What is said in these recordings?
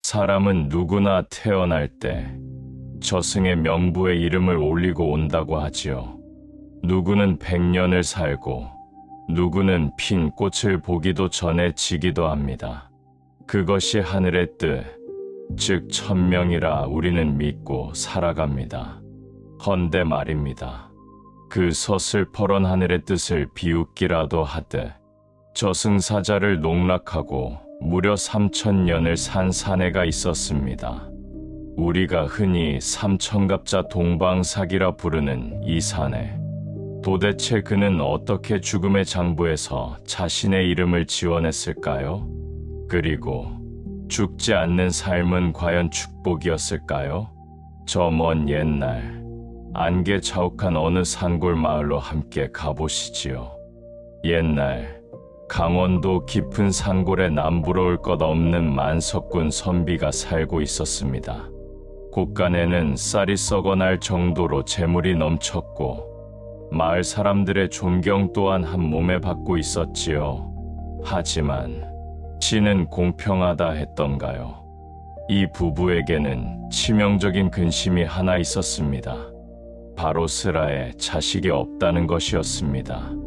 사람은 누구나 태어날 때 저승의 명부에 이름을 올리고 온다고 하지요. 누구는 100년을 살고 누구는 핀 꽃을 보기도 전에 지기도 합니다. 그것이 하늘의 뜻, 즉 천명이라 우리는 믿고 살아갑니다. 헌데 말입니다. 그 서슬퍼런 하늘의 뜻을 비웃기라도 하듯 저승사자를 농락하고 무려 3000년을 산 사내가 있었습니다. 우리가 흔히 삼천갑자 동방사기라 부르는 이 사내. 도대체 그는 어떻게 죽음의 장부에서 자신의 이름을 지원했을까요? 그리고 죽지 않는 삶은 과연 축복이었을까요? 저 먼 옛날 안개 자욱한 어느 산골 마을로 함께 가보시지요. 옛날 강원도 깊은 산골에 남부러울 것 없는 만석군 선비가 살고 있었습니다. 곳간에는 쌀이 썩어날 정도로 재물이 넘쳤고 마을 사람들의 존경 또한 한 몸에 받고 있었지요. 하지만 신은 공평하다 했던가요? 이 부부에게는 치명적인 근심이 하나 있었습니다. 바로 슬아에 자식이 없다는 것이었습니다.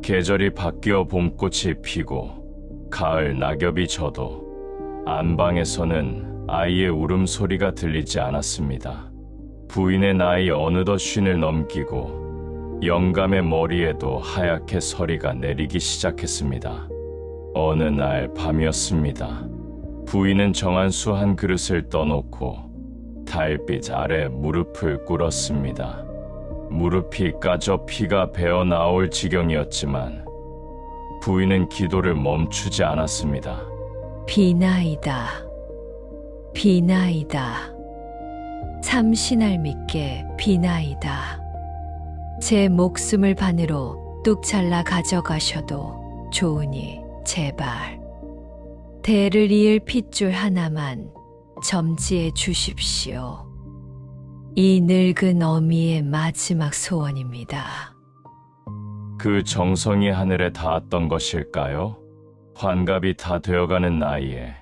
계절이 바뀌어 봄꽃이 피고 가을 낙엽이 져도 안방에서는 아이의 울음소리가 들리지 않았습니다. 부인의 나이 어느덧 50을 넘기고 영감의 머리에도 하얗게 서리가 내리기 시작했습니다. 어느 날 밤이었습니다. 부인은 정한수 한 그릇을 떠놓고 달빛 아래 무릎을 꿇었습니다. 무릎이 까져 피가 배어 나올 지경이었지만 부인은 기도를 멈추지 않았습니다. 비나이다. 비나이다. 참신할 믿게 비나이다. 제 목숨을 반으로 뚝 잘라 가져가셔도 좋으니 제발 대를 이을 핏줄 하나만 점지해 주십시오. 이 늙은 어미의 마지막 소원입니다. 그 정성이 하늘에 닿았던 것일까요? 환갑이 다 되어가는 나이에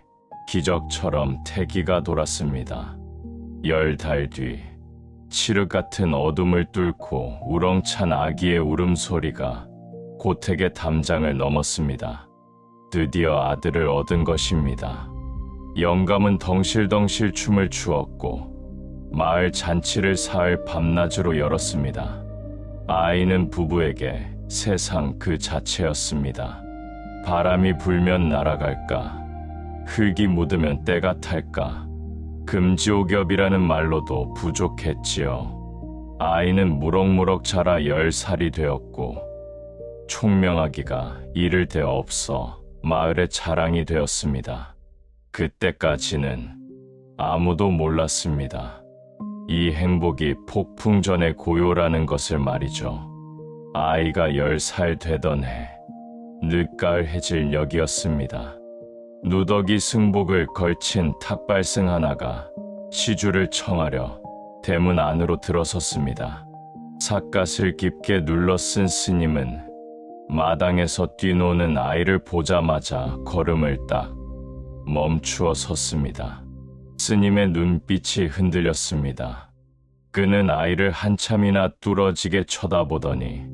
기적처럼 태기가 돌았습니다. 10달 뒤 칠흑 같은 어둠을 뚫고 우렁찬 아기의 울음소리가 고택의 담장을 넘었습니다. 드디어 아들을 얻은 것입니다. 영감은 덩실덩실 춤을 추었고 마을 잔치를 사흘 밤낮으로 열었습니다. 아이는 부부에게 세상 그 자체였습니다. 바람이 불면 날아갈까, 흙이 묻으면 때가 탈까, 금지옥엽이라는 말로도 부족했지요. 아이는 무럭무럭 자라 10살이 되었고 총명하기가 이를 데 없어 마을의 자랑이 되었습니다. 그때까지는 아무도 몰랐습니다. 이 행복이 폭풍 전의 고요라는 것을 말이죠. 아이가 10살 되던 해, 늦가을 해질녘이었습니다. 누더기 승복을 걸친 탁발승 하나가 시주를 청하려 대문 안으로 들어섰습니다. 삿갓을 깊게 눌러 쓴 스님은 마당에서 뛰노는 아이를 보자마자 걸음을 딱 멈추어 섰습니다. 스님의 눈빛이 흔들렸습니다. 그는 아이를 한참이나 뚫어지게 쳐다보더니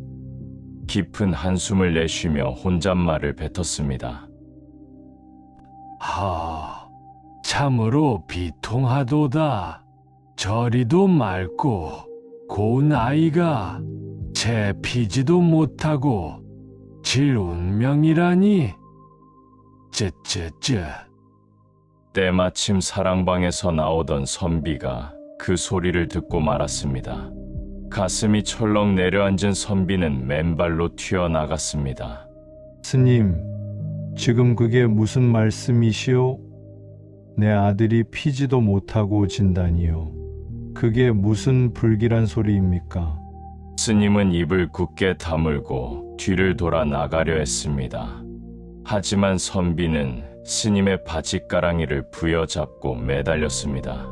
깊은 한숨을 내쉬며 혼잣말을 뱉었습니다. 참으로 비통하도다. 저리도 맑고 고운 아이가 채 피지도 못하고 질 운명이라니. 쯔쯔쯔. 때마침 사랑방에서 나오던 선비가 그 소리를 듣고 말았습니다. 가슴이 철렁 내려앉은 선비는 맨발로 튀어나갔습니다. 스님, 지금 그게 무슨 말씀이시오? 내 아들이 피지도 못하고 진다니요. 그게 무슨 불길한 소리입니까? 스님은 입을 굳게 다물고 뒤를 돌아 나가려 했습니다. 하지만 선비는 스님의 바짓가랑이를 부여잡고 매달렸습니다.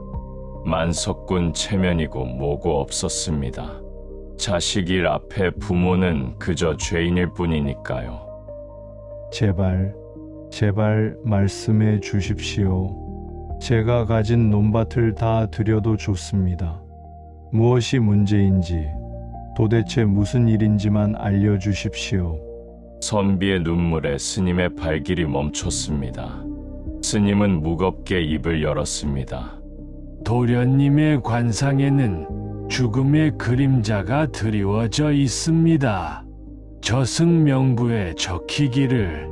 만석군 체면이고 뭐고 없었습니다. 자식일 앞에 부모는 그저 죄인일 뿐이니까요. 제발 말씀해 주십시오. 제가 가진 논밭을 다 드려도 좋습니다. 무엇이 문제인지, 도대체 무슨 일인지만 알려주십시오. 선비의 눈물에 스님의 발길이 멈췄습니다. 스님은 무겁게 입을 열었습니다. 도련님의 관상에는 죽음의 그림자가 드리워져 있습니다. 저승명부에 적히기를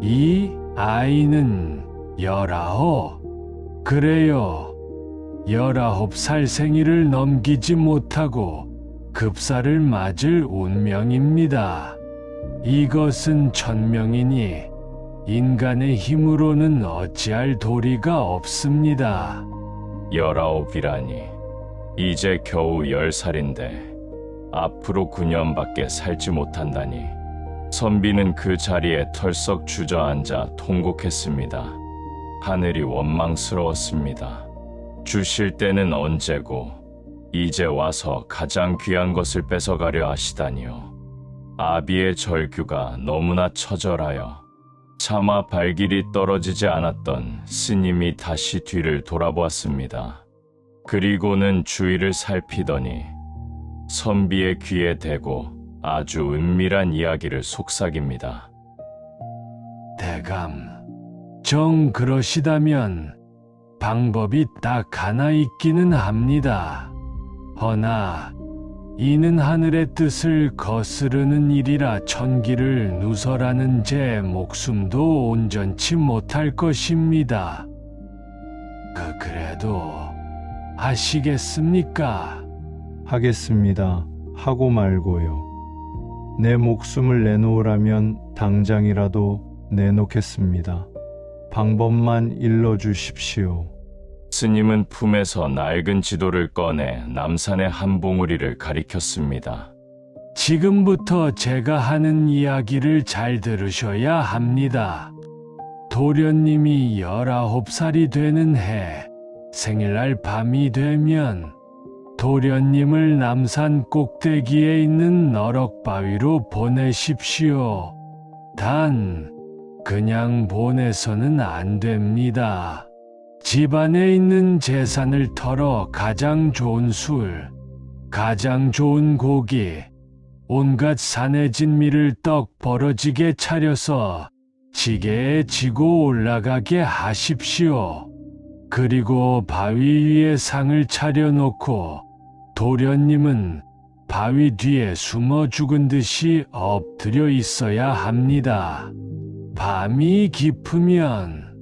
이 아이는 19, 그래요. 19살 생일을 넘기지 못하고 급사를 맞을 운명입니다. 이것은 천명이니 인간의 힘으로는 어찌할 도리가 없습니다. 19이라니 이제 겨우 10살인데 앞으로 9년밖에 살지 못한다니. 선비는 그 자리에 털썩 주저앉아 통곡했습니다. 하늘이 원망스러웠습니다. 주실 때는 언제고 이제 와서 가장 귀한 것을 뺏어가려 하시다니요. 아비의 절규가 너무나 처절하여 차마 발길이 떨어지지 않았던 스님이 다시 뒤를 돌아보았습니다. 그리고는 주위를 살피더니 선비의 귀에 대고 아주 은밀한 이야기를 속삭입니다. 대감, 정 그러시다면 방법이 딱 하나 있기는 합니다. 허나 이는 하늘의 뜻을 거스르는 일이라 천기를 누설하는 제 목숨도 온전치 못할 것입니다. 그래도 하시겠습니까? 하겠습니다. 하고 말고요. 내 목숨을 내놓으라면 당장이라도 내놓겠습니다. 방법만 일러주십시오. 스님은 품에서 낡은 지도를 꺼내 남산의 한 봉우리를 가리켰습니다. 지금부터 제가 하는 이야기를 잘 들으셔야 합니다. 도련님이 19살이 되는 해, 생일날 밤이 되면 도련님을 남산 꼭대기에 있는 너럭바위로 보내십시오. 단, 그냥 보내서는 안 됩니다. 집안에 있는 재산을 털어 가장 좋은 술, 가장 좋은 고기, 온갖 산의 진미를 떡 벌어지게 차려서 지게에 지고 올라가게 하십시오. 그리고 바위 위에 상을 차려놓고 도련님은 바위 뒤에 숨어 죽은 듯이 엎드려 있어야 합니다. 밤이 깊으면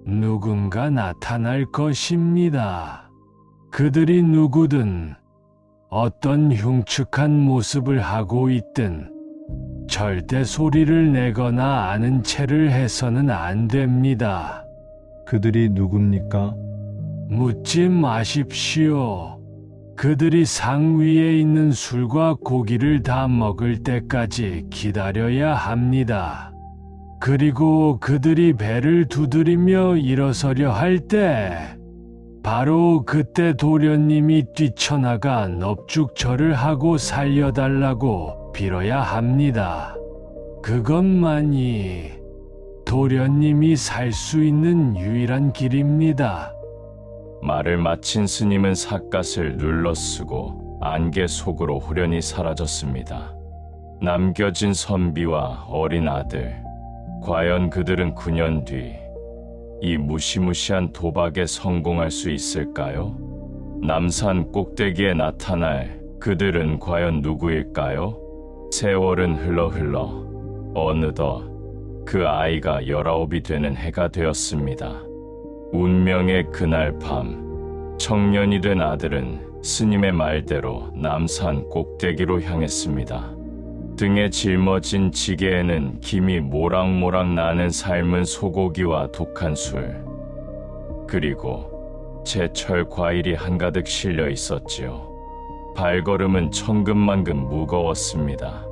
누군가 나타날 것입니다. 그들이 누구든 어떤 흉측한 모습을 하고 있든 절대 소리를 내거나 아는 체를 해서는 안 됩니다. 그들이 누굽니까? 묻지 마십시오. 그들이 상 위에 있는 술과 고기를 다 먹을 때까지 기다려야 합니다. 그리고 그들이 배를 두드리며 일어서려 할 때, 바로 그때 도련님이 뛰쳐나가 넙죽절을 하고 살려달라고 빌어야 합니다. 그것만이 도련님이 살 수 있는 유일한 길입니다. 말을 마친 스님은 삿갓을 눌러쓰고 안개 속으로 후련히 사라졌습니다. 남겨진 선비와 어린 아들, 과연 그들은 9년 뒤 이 무시무시한 도박에 성공할 수 있을까요? 남산 꼭대기에 나타날 그들은 과연 누구일까요? 세월은 흘러 어느덧 그 아이가 19이 되는 해가 되었습니다. 운명의 그날 밤, 청년이 된 아들은 스님의 말대로 남산 꼭대기로 향했습니다. 등에 짊어진 지게에는 김이 모락모락 나는 삶은 소고기와 독한 술, 그리고 제철 과일이 한가득 실려 있었지요. 발걸음은 천근만근 무거웠습니다.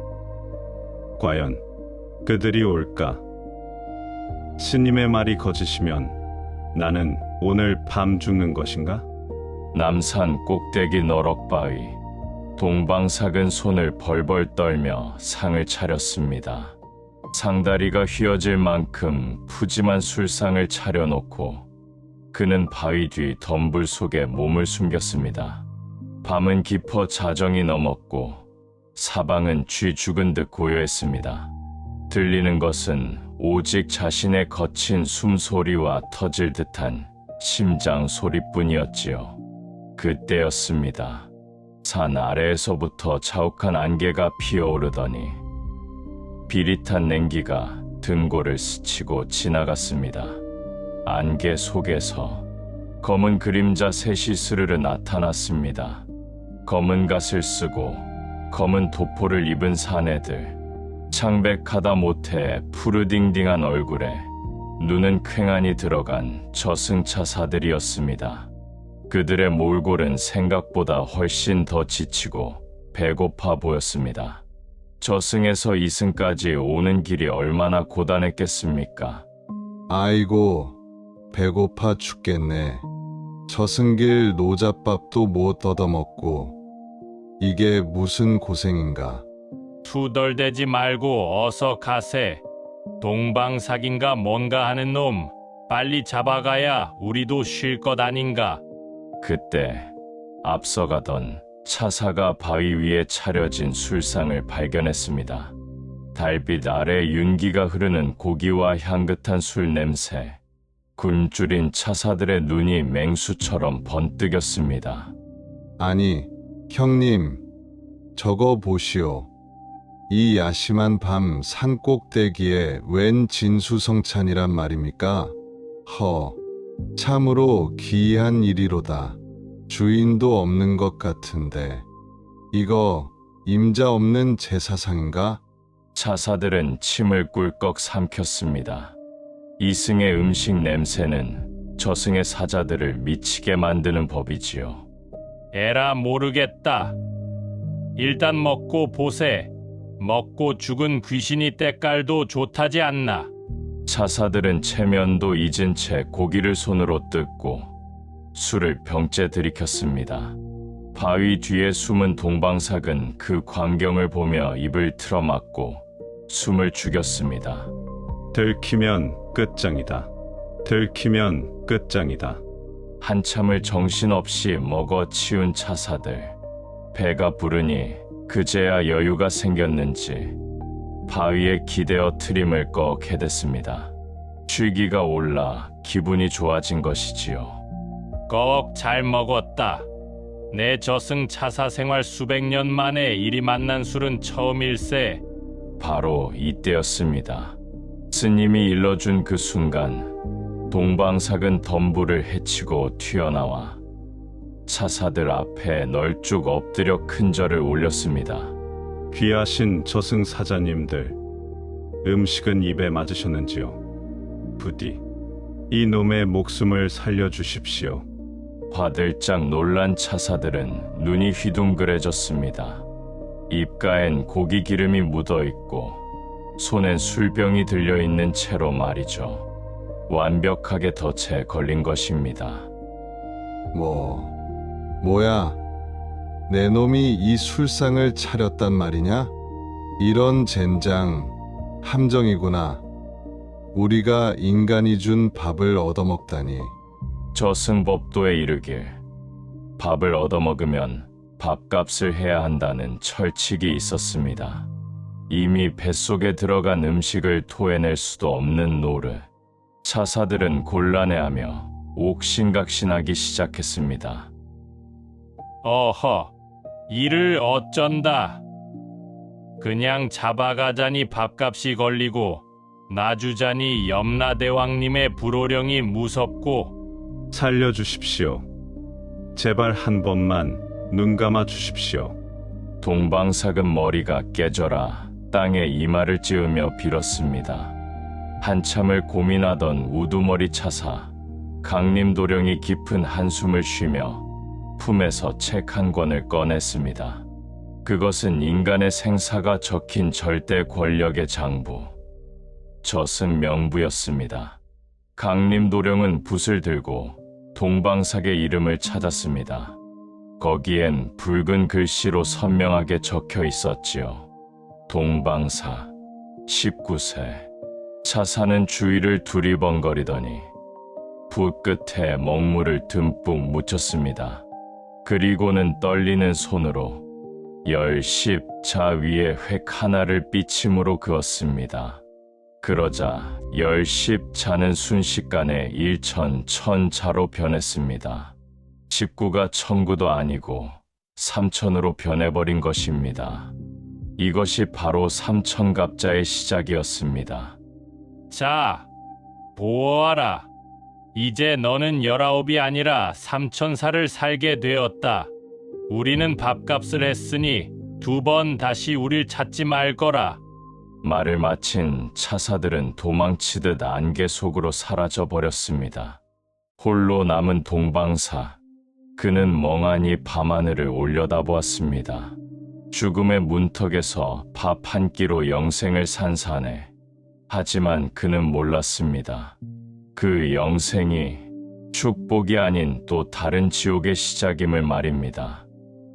과연 그들이 올까? 스님의 말이 거짓이면 나는 오늘 밤 죽는 것인가? 남산 꼭대기 너럭바위, 동방삭은 손을 벌벌 떨며 상을 차렸습니다. 상다리가 휘어질 만큼 푸짐한 술상을 차려놓고 그는 바위 뒤 덤불 속에 몸을 숨겼습니다. 밤은 깊어 자정이 넘었고 사방은 쥐 죽은 듯 고요했습니다. 들리는 것은 오직 자신의 거친 숨소리와 터질 듯한 심장 소리뿐이었지요. 그때였습니다. 산 아래에서부터 자욱한 안개가 피어오르더니 비릿한 냉기가 등골을 스치고 지나갔습니다. 안개 속에서 검은 그림자 셋이 스르르 나타났습니다. 검은 갓을 쓰고 검은 도포를 입은 사내들, 창백하다 못해 푸르딩딩한 얼굴에 눈은 퀭하니 들어간 저승차사들이었습니다. 그들의 몰골은 생각보다 훨씬 더 지치고 배고파 보였습니다. 저승에서 이승까지 오는 길이 얼마나 고단했겠습니까? 아이고, 배고파 죽겠네. 저승길 노잣밥도 못 얻어먹고 이게 무슨 고생인가. 투덜대지 말고 어서 가세. 동방삭인가 뭔가 하는 놈 빨리 잡아가야 우리도 쉴 것 아닌가. 그때 앞서가던 차사가 바위 위에 차려진 술상을 발견했습니다. 달빛 아래 윤기가 흐르는 고기와 향긋한 술 냄새, 굶주린 차사들의 눈이 맹수처럼 번뜩였습니다. 아니, 형님, 저거 보시오. 이 야심한 밤 산꼭대기에 웬 진수성찬이란 말입니까? 참으로 기이한 일이로다. 주인도 없는 것 같은데 이거 임자 없는 제사상인가? 차사들은 침을 꿀꺽 삼켰습니다. 이승의 음식 냄새는 저승의 사자들을 미치게 만드는 법이지요. 에라 모르겠다. 일단 먹고 보세. 먹고 죽은 귀신이 때깔도 좋다지 않나. 차사들은 체면도 잊은 채 고기를 손으로 뜯고 술을 병째 들이켰습니다. 바위 뒤에 숨은 동방삭은 그 광경을 보며 입을 틀어막고 숨을 죽였습니다. 들키면 끝장이다. 들키면 끝장이다. 한참을 정신없이 먹어 치운 차사들. 배가 부르니 그제야 여유가 생겼는지 바위에 기대어 트림을 꺽 해댔습니다. 취기가 올라 기분이 좋아진 것이지요. 꺽 잘 먹었다. 내 저승 차사 생활 수백 년 만에 이리 만난 술은 처음일세. 바로 이때였습니다. 스님이 일러준 그 순간 동방삭은 덤불을 헤치고 튀어나와 차사들 앞에 널쭉 엎드려 큰 절을 올렸습니다. 귀하신 저승 사자님들, 음식은 입에 맞으셨는지요? 부디 이 놈의 목숨을 살려주십시오. 화들짝 놀란 차사들은 눈이 휘둥그레졌습니다. 입가엔 고기 기름이 묻어있고 손엔 술병이 들려있는 채로 말이죠. 완벽하게 덫에 걸린 것입니다. 뭐야? 내 놈이 이 술상을 차렸단 말이냐? 이런 젠장, 함정이구나. 우리가 인간이 준 밥을 얻어먹다니. 저승법도에 이르길 밥을 얻어먹으면 밥값을 해야 한다는 철칙이 있었습니다. 이미 뱃속에 들어간 음식을 토해낼 수도 없는 노릇. 차사들은 곤란해하며 옥신각신하기 시작했습니다. 어허, 이를 어쩐다. 그냥 잡아가자니 밥값이 걸리고 놔주자니 염라대왕님의 불호령이 무섭고. 살려주십시오. 제발 한 번만 눈 감아 주십시오. 동방삭은 머리가 깨져라 땅에 이마를 찌으며 빌었습니다. 한참을 고민하던 우두머리 차사 강림도령이 깊은 한숨을 쉬며 품에서 책 한 권을 꺼냈습니다. 그것은 인간의 생사가 적힌 절대 권력의 장부, 저승 명부였습니다. 강림도령은 붓을 들고 동방삭의 이름을 찾았습니다. 거기엔 붉은 글씨로 선명하게 적혀 있었지요. 동방삭, 19세. 차사는 주위를 두리번거리더니 붓 끝에 먹물을 듬뿍 묻혔습니다. 그리고는 떨리는 손으로 10자 위에 획 하나를 삐침으로 그었습니다. 그러자 10자는 순식간에 1000자로 변했습니다. 19가 1009도 아니고 3000으로 변해버린 것입니다. 이것이 바로 3000갑자의 시작이었습니다. 자, 보아라. 이제 너는 19이 아니라 3000살을 살게 되었다. 우리는 밥값을 했으니 2번 다시 우릴 찾지 말거라. 말을 마친 차사들은 도망치듯 안개 속으로 사라져 버렸습니다. 홀로 남은 동방사. 그는 멍하니 밤하늘을 올려다보았습니다. 죽음의 문턱에서 밥 한 끼로 영생을 산 사내. 하지만 그는 몰랐습니다. 그 영생이 축복이 아닌 또 다른 지옥의 시작임을 말입니다.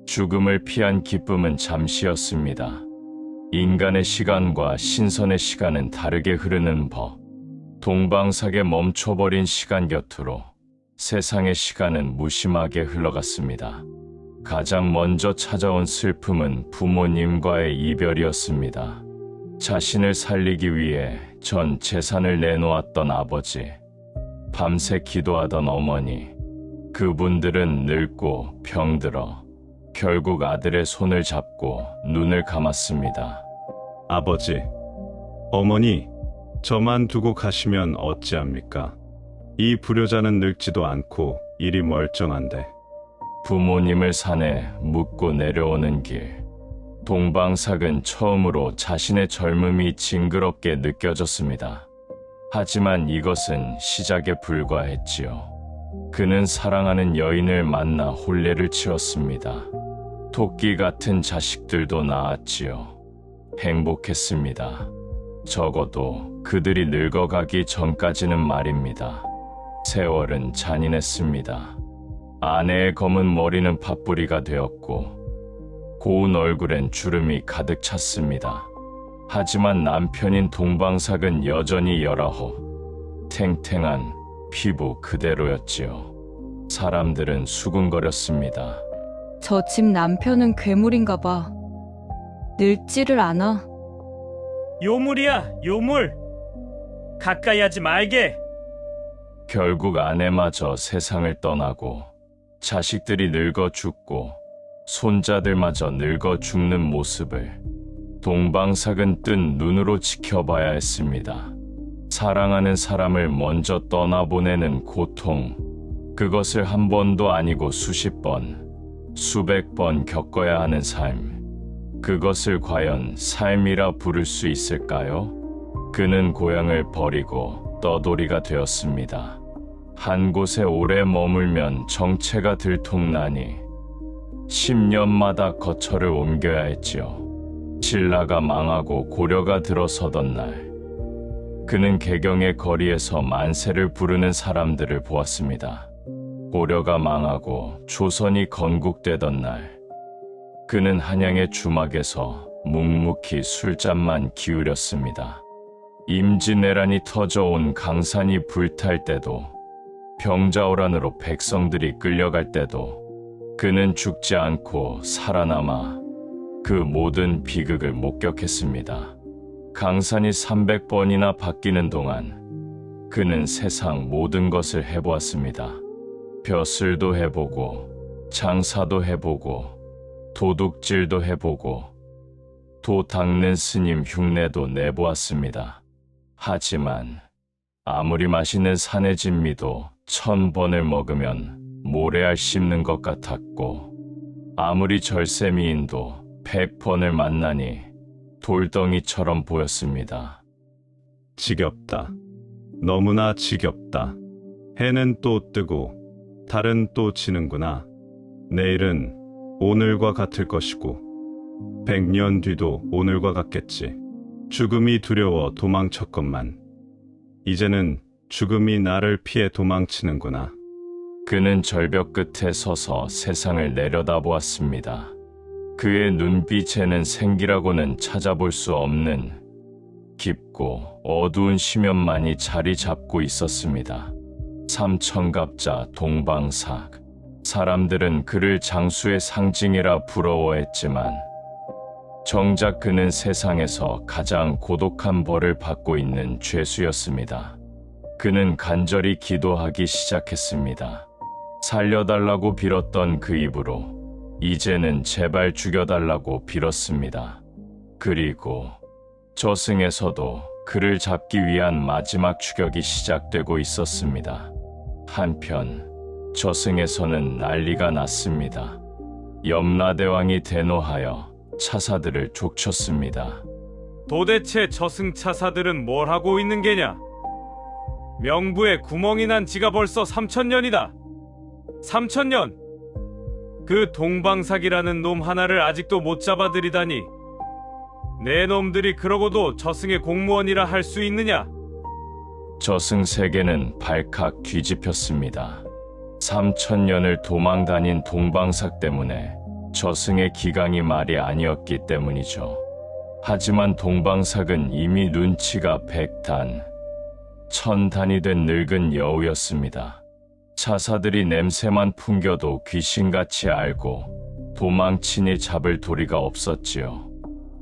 죽음을 피한 기쁨은 잠시였습니다. 인간의 시간과 신선의 시간은 다르게 흐르는 법. 동방삭에 멈춰버린 시간 곁으로 세상의 시간은 무심하게 흘러갔습니다. 가장 먼저 찾아온 슬픔은 부모님과의 이별이었습니다. 자신을 살리기 위해 전 재산을 내놓았던 아버지, 밤새 기도하던 어머니, 그분들은 늙고 병들어 결국 아들의 손을 잡고 눈을 감았습니다. 아버지, 어머니, 저만 두고 가시면 어찌합니까? 이 불효자는 늙지도 않고 일이 멀쩡한데. 부모님을 산에 묻고 내려오는 길. 동방삭은 처음으로 자신의 젊음이 징그럽게 느껴졌습니다. 하지만 이것은 시작에 불과했지요. 그는 사랑하는 여인을 만나 혼례를 치렀습니다. 토끼 같은 자식들도 낳았지요. 행복했습니다. 적어도 그들이 늙어가기 전까지는 말입니다. 세월은 잔인했습니다. 아내의 검은 머리는 팥뿌리가 되었고 고운 얼굴엔 주름이 가득 찼습니다. 하지만 남편인 동방삭은 여전히 19, 탱탱한 피부 그대로였지요. 사람들은 수군거렸습니다. 저 집 남편은 괴물인가 봐. 늙지를 않아. 요물이야, 요물. 가까이 하지 말게. 결국 아내마저 세상을 떠나고 자식들이 늙어 죽고 손자들마저 늙어 죽는 모습을 동방삭은 뜬 눈으로 지켜봐야 했습니다. 사랑하는 사람을 먼저 떠나보내는 고통, 그것을 한 번도 아니고 수십 번, 수백 번 겪어야 하는 삶, 그것을 과연 삶이라 부를 수 있을까요? 그는 고향을 버리고 떠돌이가 되었습니다. 한 곳에 오래 머물면 정체가 들통나니 10년마다 거처를 옮겨야 했지요. 신라가 망하고 고려가 들어서던 날, 그는 개경의 거리에서 만세를 부르는 사람들을 보았습니다. 고려가 망하고 조선이 건국되던 날, 그는 한양의 주막에서 묵묵히 술잔만 기울였습니다. 임진왜란이 터져온 강산이 불탈 때도, 병자호란으로 백성들이 끌려갈 때도 그는 죽지 않고 살아남아 그 모든 비극을 목격했습니다. 강산이 300번이나 바뀌는 동안 그는 세상 모든 것을 해보았습니다. 벼슬도 해보고, 장사도 해보고, 도둑질도 해보고, 도 닦는 스님 흉내도 내보았습니다. 하지만 아무리 맛있는 산의 진미도 1000번을 먹으면 모래알 씹는 것 같았고, 아무리 절세미인도 100번을 만나니 돌덩이처럼 보였습니다. 지겹다. 너무나 지겹다. 해는 또 뜨고 달은 또 지는구나. 내일은 오늘과 같을 것이고 100년 뒤도 오늘과 같겠지. 죽음이 두려워 도망쳤건만 이제는 죽음이 나를 피해 도망치는구나. 그는 절벽 끝에 서서 세상을 내려다보았습니다. 그의 눈빛에는 생기라고는 찾아볼 수 없는 깊고 어두운 심연만이 자리 잡고 있었습니다. 삼천갑자 동방삭. 사람들은 그를 장수의 상징이라 부러워했지만 정작 그는 세상에서 가장 고독한 벌을 받고 있는 죄수였습니다. 그는 간절히 기도하기 시작했습니다. 살려달라고 빌었던 그 입으로 이제는 제발 죽여달라고 빌었습니다. 그리고 저승에서도 그를 잡기 위한 마지막 추격이 시작되고 있었습니다. 한편 저승에서는 난리가 났습니다. 염라대왕이 대노하여 차사들을 족쳤습니다. 도대체 저승 차사들은 뭘 하고 있는 게냐? 명부에 구멍이 난 지가 벌써 3,000년이다. 3,000년! 그 동방삭이라는 놈 하나를 아직도 못 잡아들이다니. 내 놈들이 그러고도 저승의 공무원이라 할 수 있느냐? 저승 세계는 발칵 뒤집혔습니다. 3,000년을 도망 다닌 동방삭 때문에 저승의 기강이 말이 아니었기 때문이죠. 하지만 동방삭은 이미 눈치가 100단, 1000단이 된 늙은 여우였습니다. 차사들이 냄새만 풍겨도 귀신같이 알고 도망치니 잡을 도리가 없었지요.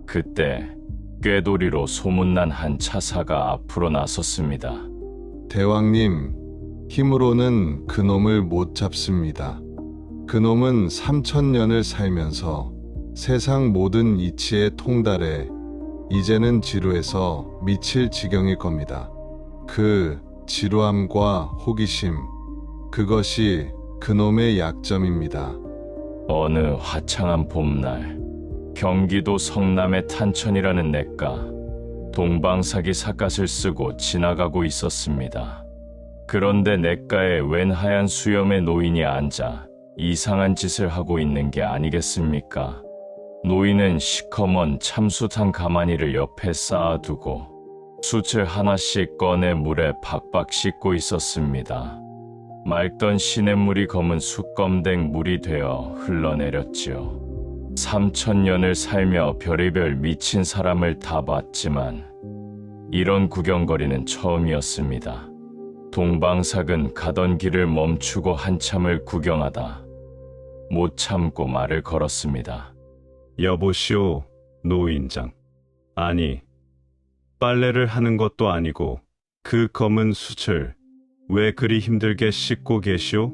그때 꾀도리로 소문난 한 차사가 앞으로 나섰습니다. 대왕님, 힘으로는 그놈을 못 잡습니다. 그놈은 3,000년을 살면서 세상 모든 이치에 통달해 이제는 지루해서 미칠 지경일 겁니다. 그 지루함과 호기심, 그것이 그놈의 약점입니다. 어느 화창한 봄날, 경기도 성남의 탄천이라는 냇가, 동방삭이 삿갓을 쓰고 지나가고 있었습니다. 그런데 냇가에 웬 하얀 수염의 노인이 앉아 이상한 짓을 하고 있는 게 아니겠습니까? 노인은 시커먼 참숯한 가마니를 옆에 쌓아두고 숯을 하나씩 꺼내 물에 박박 씻고 있었습니다. 맑던 시냇물이 검은 숯검댕 물이 되어 흘러내렸지요. 3,000년을 살며 별의별 미친 사람을 다 봤지만 이런 구경거리는 처음이었습니다. 동방삭은 가던 길을 멈추고 한참을 구경하다 못 참고 말을 걸었습니다. 여보시오, 노인장. 아니, 빨래를 하는 것도 아니고 그 검은 숯을 왜 그리 힘들게 씻고 계시오?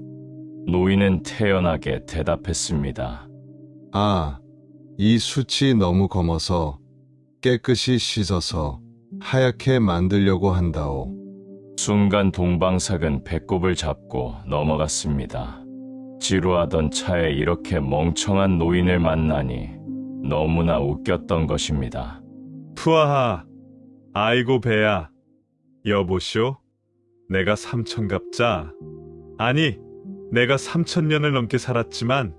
노인은 태연하게 대답했습니다. 아, 이 숯이 너무 검어서 깨끗이 씻어서 하얗게 만들려고 한다오. 순간 동방삭은 배꼽을 잡고 넘어갔습니다. 지루하던 차에 이렇게 멍청한 노인을 만나니 너무나 웃겼던 것입니다. 푸아하, 아이고 배야. 여보시오, 내가 삼천갑자. 아니, 내가 3,000년을 넘게 살았지만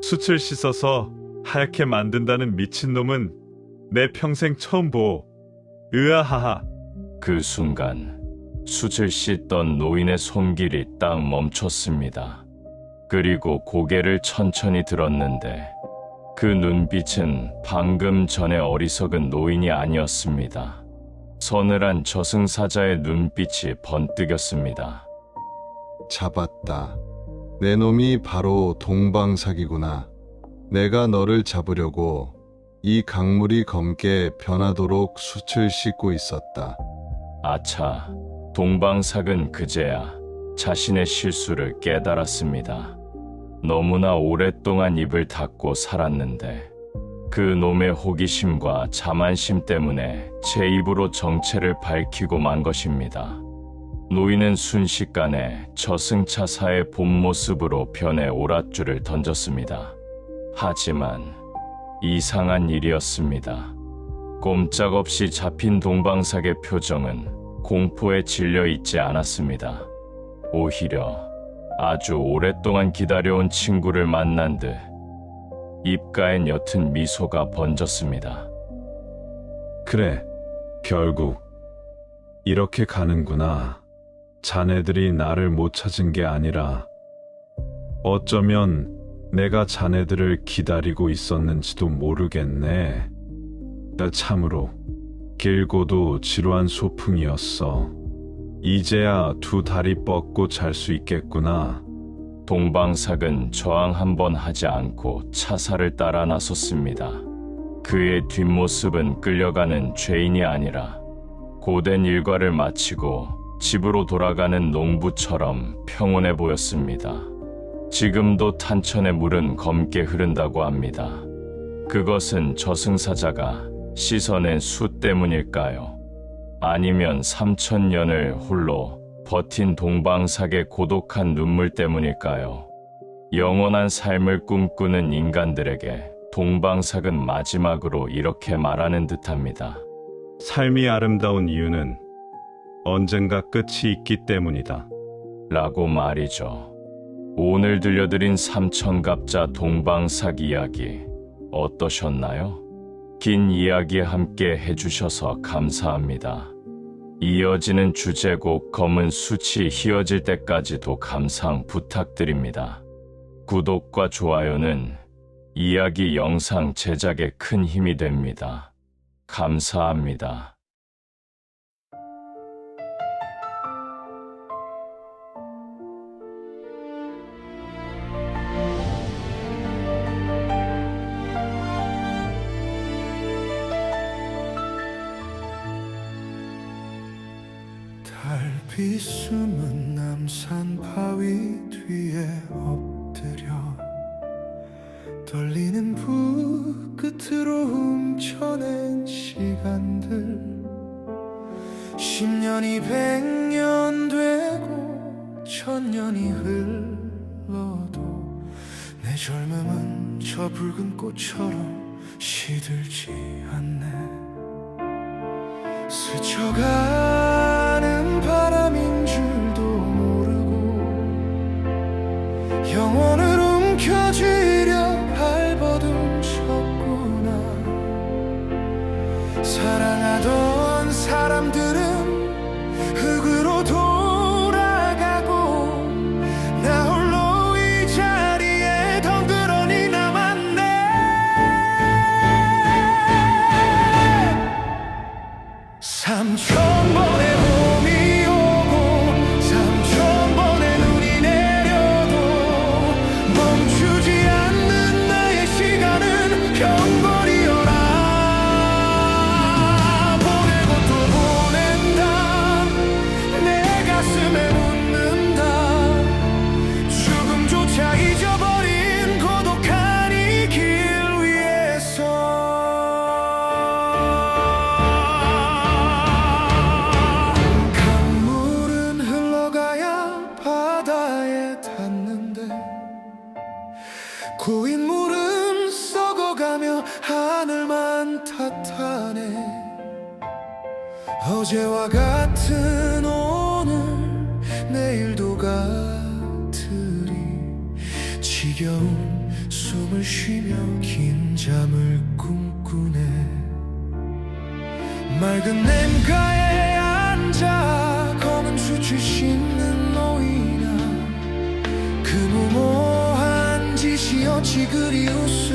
숯을 씻어서 하얗게 만든다는 미친놈은 내 평생 처음 보. 으아하하. 그 순간 숯을 씻던 노인의 손길이 딱 멈췄습니다. 그리고 고개를 천천히 들었는데 그 눈빛은 방금 전에 어리석은 노인이 아니었습니다. 서늘한 저승사자의 눈빛이 번뜩였습니다. 잡았다. 내 놈이 바로 동방삭이구나. 내가 너를 잡으려고 이 강물이 검게 변하도록 숯을 씻고 있었다. 아차, 동방삭은 그제야 자신의 실수를 깨달았습니다. 너무나 오랫동안 입을 닫고 살았는데 그 놈의 호기심과 자만심 때문에 제 입으로 정체를 밝히고 만 것입니다. 노인은 순식간에 저승차사의 본 모습으로 변해 오랏줄을 던졌습니다. 하지만 이상한 일이었습니다. 꼼짝없이 잡힌 동방삭의 표정은 공포에 질려 있지 않았습니다. 오히려 아주 오랫동안 기다려온 친구를 만난 듯 입가엔 옅은 미소가 번졌습니다. 그래, 결국 이렇게 가는구나. 자네들이 나를 못 찾은 게 아니라 어쩌면 내가 자네들을 기다리고 있었는지도 모르겠네. 나 참으로 길고도 지루한 소풍이었어. 이제야 두 다리 뻗고 잘 수 있겠구나. 동방삭은 저항 한 번 하지 않고 차사를 따라 나섰습니다. 그의 뒷모습은 끌려가는 죄인이 아니라 고된 일과를 마치고 집으로 돌아가는 농부처럼 평온해 보였습니다. 지금도 탄천의 물은 검게 흐른다고 합니다. 그것은 저승사자가 씻어낸 수 때문일까요? 아니면 3000년을 홀로 버틴 동방삭의 고독한 눈물 때문일까요? 영원한 삶을 꿈꾸는 인간들에게 동방삭은 마지막으로 이렇게 말하는 듯합니다. 삶이 아름다운 이유는 언젠가 끝이 있기 때문이다. 라고 말이죠. 오늘 들려드린 삼천갑자 동방삭 이야기 어떠셨나요? 긴 이야기 함께 해주셔서 감사합니다. 이어지는 주제곡 검은 숯이 휘어질 때까지도 감상 부탁드립니다. 구독과 좋아요는 이야기 영상 제작에 큰 힘이 됩니다. 감사합니다. 달빛 숨은 남산 바위 뒤에 엎드려 떨리는 붓 끝으로 훔쳐낸 시간들 10년이 100년 되고 1000년이 흘러도 내 젊음은 저 붉은 꽃처럼 시들지 않네. 스쳐가는 바람인 줄도 모르고 영혼을 움켜쥐려 발버둥 쳤구나. 사랑하던 사람들은 흙으로 돌아가고 나 홀로 이 자리에 덩그러니 남았네. 삼천 번의 봄이 오고 3000 번의 눈이 내려도 멈추지 않는 나의 시간은 경거리여라. 보내고 또 보낸다. 내 가슴에 묻는다. 죽음조차 잊어버린 고독한 이 길 위에서 강물은 흘러가야 바다에 닿는데 고인 물은 썩어가며 하늘만 탓하네. 어제와 같은 오늘 내일도 같으리 지겨운 숨을 쉬며 긴 잠을 꿈꾸네. 맑은 냇가에 앉아 검은 숯을 씻는 노인아. 그 무모한 짓이 어찌 그리 웃어